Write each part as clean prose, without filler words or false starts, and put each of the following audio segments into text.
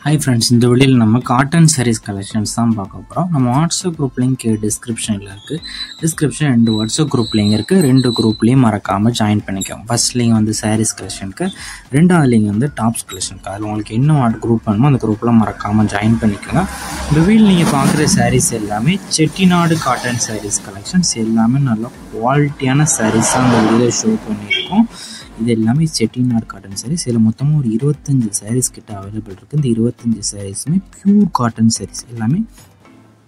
Hi friends, இந்த வீடியோல நம்ம காட்டன் sarees collections தான் பார்க்க போறோம். நம்ம WhatsApp group link descriptionல இருக்கு. Description ரெண்டு WhatsApp group link இருக்கு. ரெண்டு குரூப்லயும் மறக்காம ஜாயின் பண்ணிக்கோங்க. ஃபர்ஸ்ட் லிங்க் வந்து sarees collectionக்கு, ரெண்டாவது லிங்க் வந்து tops collectionக்கு. அதுல உங்களுக்கு என்ன குரூப் வேணுமோ அந்த குரூப்ல மறக்காம ஜாயின் பண்ணிக்கோங்க. இந்த வீடியோல நீங்க பார்க்குற sarees எல்லாமே செட்டிநாடு காட்டன் sarees collections. எல்லாமே நல்ல குவாலிட்டியான sarees தான் இந்த வீடியோல ஷோ பண்ணிருக்கோம். இது எல்லாமே செட்டிநாடு காட்டன் sarees. இதில் மொத்தமாக ஒரு 25 sarees கிட்ட அவைலபிள் இருக்குது. இந்த 25 sareesமே பியூர் காட்டன் sarees. எல்லாமே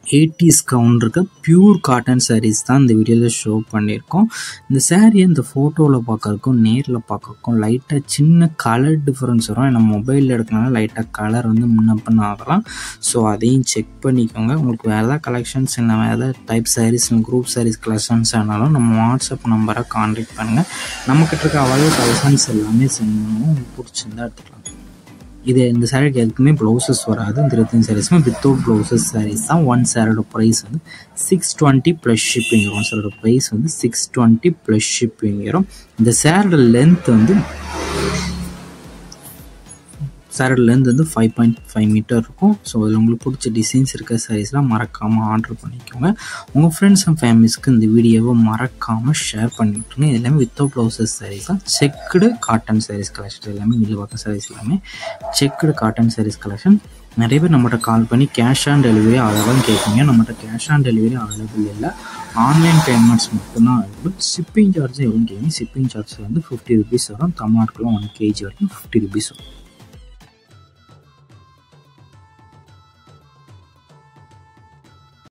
80s கவுண்ட் இருக்க பியூர் காட்டன் sarees தான் இந்த வீடியோவில் ஷோ பண்ணியிருக்கோம். இந்த saree இந்த ஃபோட்டோவில் பார்க்கறதுக்கும் நேரில் பார்க்கறதுக்கும் லைட்டாக சின்ன கலர் டிஃப்ரென்ஸ் வரும். ஏன்னா மொபைலில் எடுக்கனால லைட்டாக கலர் வந்து முன்னப்பின்னு ஆகலாம். ஸோ அதையும் செக் பண்ணிக்கோங்க. உங்களுக்கு வேறு ஏதாவது கலெக்ஷன்ஸ் இல்லை வேறு ஏதாவது type sarees group sarees collections ஆனாலும் நம்ம வாட்ஸ்அப் நம்பரை கான்டாக்ட் பண்ணுங்கள். நம்மக்கிட்ட இருக்க அவ்வளோ கலெக்ஷன்ஸ் எல்லாமே சென்ட் பண்ணுவோம். உங்களுக்கு பிடிச்சிருந்தா எடுத்துக்கலாம். இது இந்த சாரீக்கு எதுக்குமே ப்ளவுசஸ் வராது. இந்த 25 சாரீஸுமே வித்தவுட் ப்ளவுசஸ் சாரீஸ் தான். ஒன் சாரோட ப்ரைஸ் வந்து 620 ப்ளஸ் ஷிப்பிங் வரும். சாரோட ப்ரைஸ் வந்து 620 ப்ளஸ் ஷிப்பிங் வரும். இந்த சாரோட லென்த் வந்து 5.5 மீட்டர் இருக்கும். ஸோ அதில் உங்களுக்கு பிடிச்ச டிசைன்ஸ் இருக்க சாரீஸ்லாம் மறக்காமல் ஆர்டர் பண்ணிக்கோங்க. உங்கள் ஃப்ரெண்ட்ஸ் அண்ட் ஃபேமிலிஸ்க்கு இந்த வீடியோவை மறக்காமல் ஷேர் பண்ணிவிட்டுருங்க. இது எல்லாமே வித்தவுட் ப்ளவுசஸ் சாரீஸ் தான். செக்குடு காட்டன் சாரீஸ் கலெக்ஷன் எல்லாமே வீட்டில் பார்க்க சாரீஸ் எல்லாமே செக்குடு காட்டன் சாரீஸ் கலெக்ஷன். நிறைய பேர் நம்மகிட்ட கால் பண்ணி கேஷ் ஆன் டெலிவரி அவைலபிள்னு கேட்குங்க. நம்மகிட்ட கேஷ் ஆன் டெலிவரி அவைலபிள் இல்லை. ஆன்லைன் பேமெண்ட்ஸ் மட்டும்தான் அவைலபிள். ஷிப்பிங் சார்ஜ் எவ்வளோன்னு கேட்குங்க. ஷிப்பிங் சார்ஜ் வந்து 50 ருபீஸ் வரும். தமிழ்நாட்டுக்குள்ள 1 kg வரைக்கும் 50 ருபீஸ் வரும்.